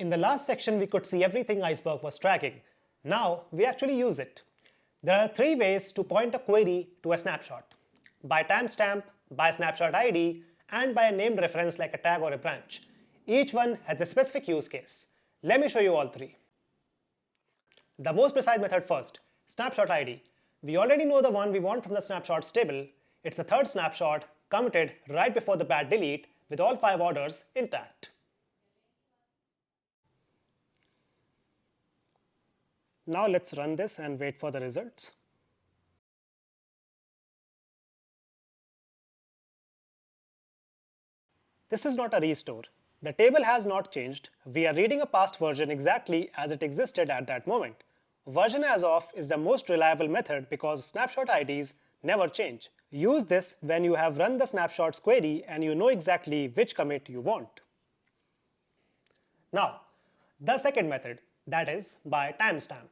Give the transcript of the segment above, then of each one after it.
In the last section, we could see everything Iceberg was tracking. Now, we actually use it. There are 3 ways to point a query to a snapshot: by timestamp, by snapshot ID, and by a named reference like a tag or a branch. Each one has a specific use case. Let me show you all 3. The most precise method first, snapshot ID. We already know the one we want from the snapshots table. It's the third snapshot committed right before the bad delete with all 5 orders intact. Now let's run this and wait for the results. This is not a restore. The table has not changed. We are reading a past version exactly as it existed at that moment. Version as of is the most reliable method because snapshot IDs never change. Use this when you have run the snapshots query and you know exactly which commit you want. Now, the second method, that is by timestamp.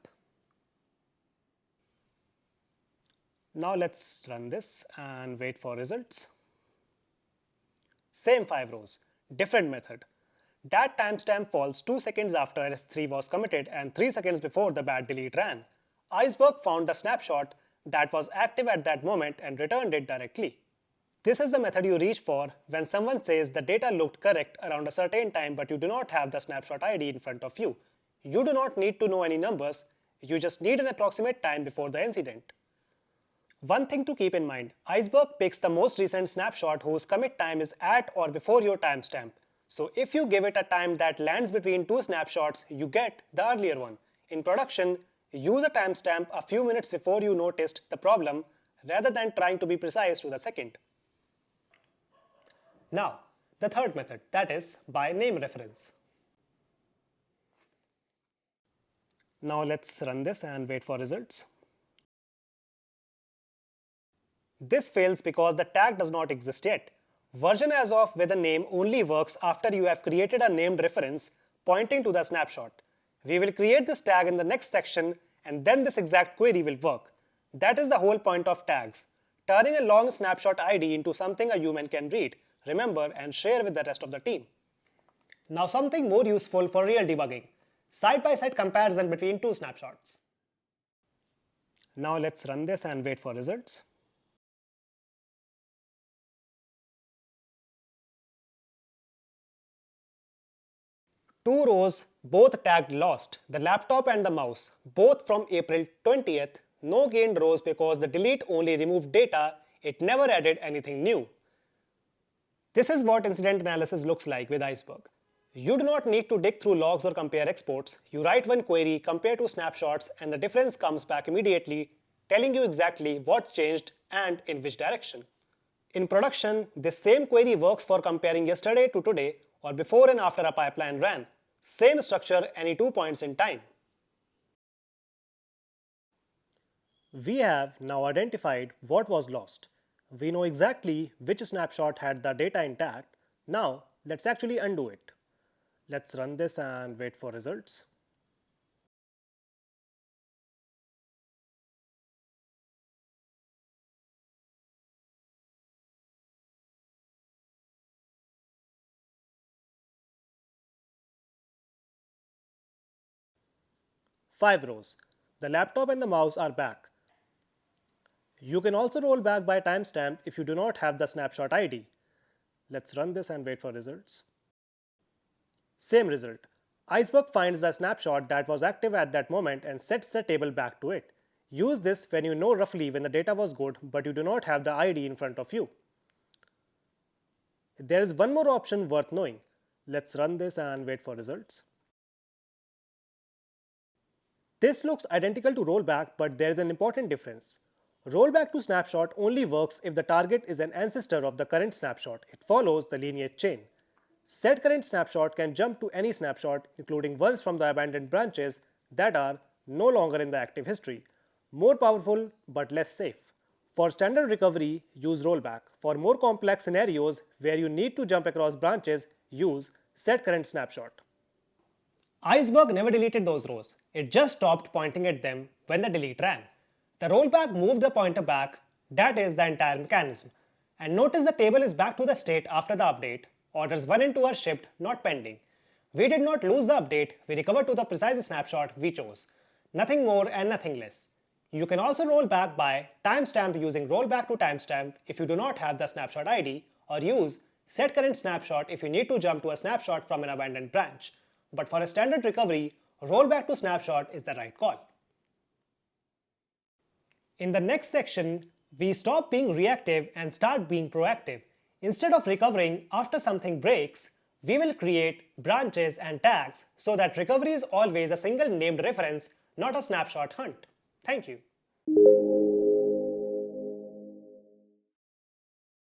Now let's run this and wait for results. Same 5 rows, different method. That timestamp falls 2 seconds after S3 was committed and 3 seconds before the bad delete ran. Iceberg found the snapshot that was active at that moment and returned it directly. This is the method you reach for when someone says the data looked correct around a certain time but you do not have the snapshot ID in front of you. You do not need to know any numbers, you just need an approximate time before the incident. One thing to keep in mind, Iceberg picks the most recent snapshot whose commit time is at or before your timestamp. So if you give it a time that lands between 2 snapshots, you get the earlier one. In production, use a timestamp a few minutes before you noticed the problem rather than trying to be precise to the second. Now, the third method, that is by name reference. Now let's run this and wait for results. This fails because the tag does not exist yet. Version as of with a name only works after you have created a named reference pointing to the snapshot. We will create this tag in the next section and then this exact query will work. That is the whole point of tags, turning a long snapshot ID into something a human can read, remember, and share with the rest of the team. Now something more useful for real debugging, side-by-side comparison between 2 snapshots. Now let's run this and wait for results. 2 rows, both tagged lost, the laptop and the mouse, both from April 20th, no gained rows because the delete only removed data, it never added anything new. This is what incident analysis looks like with Iceberg. You do not need to dig through logs or compare exports. You write one query, compare 2 snapshots, and the difference comes back immediately, telling you exactly what changed and in which direction. In production, this same query works for comparing yesterday to today or before and after a pipeline ran. Same structure any 2 points in time. We have now identified what was lost. We know exactly which snapshot had the data intact. Now let's actually undo it. Let's run this and wait for results. Five rows. The laptop and the mouse are back. You can also roll back by timestamp if you do not have the snapshot ID. Let's run this and wait for results. Same result. Iceberg finds the snapshot that was active at that moment and sets the table back to it. Use this when you know roughly when the data was good but you do not have the ID in front of you. There is one more option worth knowing. Let's run this and wait for results. This looks identical to rollback, but there is an important difference. Rollback to snapshot only works if the target is an ancestor of the current snapshot. It follows the lineage chain. Set current snapshot can jump to any snapshot, including ones from the abandoned branches that are no longer in the active history. More powerful but less safe. For standard recovery, use rollback. For more complex scenarios where you need to jump across branches, use set current snapshot. Iceberg never deleted those rows. It just stopped pointing at them when the delete ran. The rollback moved the pointer back, that is the entire mechanism. And notice the table is back to the state after the update. Orders 1 and 2 are shipped, not pending. We did not lose the update, we recovered to the precise snapshot we chose. Nothing more and nothing less. You can also roll back by timestamp using rollback to timestamp if you do not have the snapshot ID, or use setCurrentSnapshot if you need to jump to a snapshot from an abandoned branch. But for a standard recovery, rollback to snapshot is the right call. In the next section, we stop being reactive and start being proactive. Instead of recovering after something breaks, we will create branches and tags so that recovery is always a single named reference, not a snapshot hunt. Thank you.